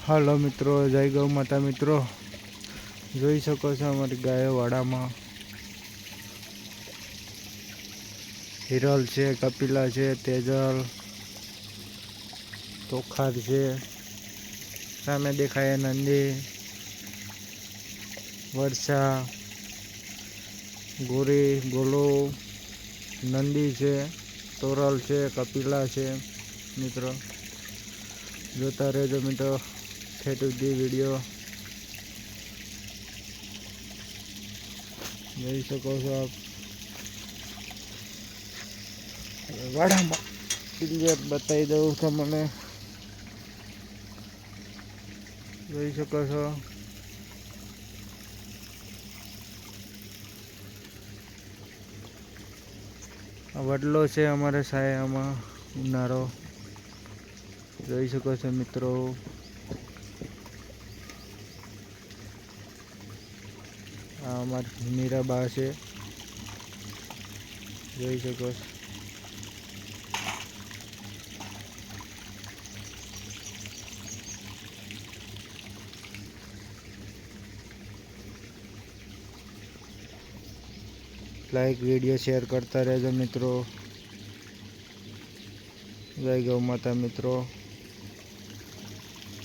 હાલો મિત્રો, જય ગૌ માતા મિત્રો. જોઈ શકો છો અમારી ગાયો વાડામાં હિરલ છે, કપિલા છે, તેજલ, તોખાર છે, સામે દેખાય નંદી, વર્ષા, ગોરી, ગોલો, નંદી છે, તોરલ છે, કપિલા છે. મિત્રો જોતા રહેજો મિત્રો ઠેઠ સુધી વિડીયો. જોઈ શકો છો આપ વાડામાં ક્લિયર બતાવી દઉં તમને. જોઈ શકો છો વડલો છે અમારે સાયામાં ઉનાળો. જોઈ શકો છો મિત્રો. આ અમારી મીરાબા છે, જોઈ શકો છો. લાઈક વિડીયો શેર કરતા રહેજો મિત્રો. જય ગૌ માતા મિત્રો.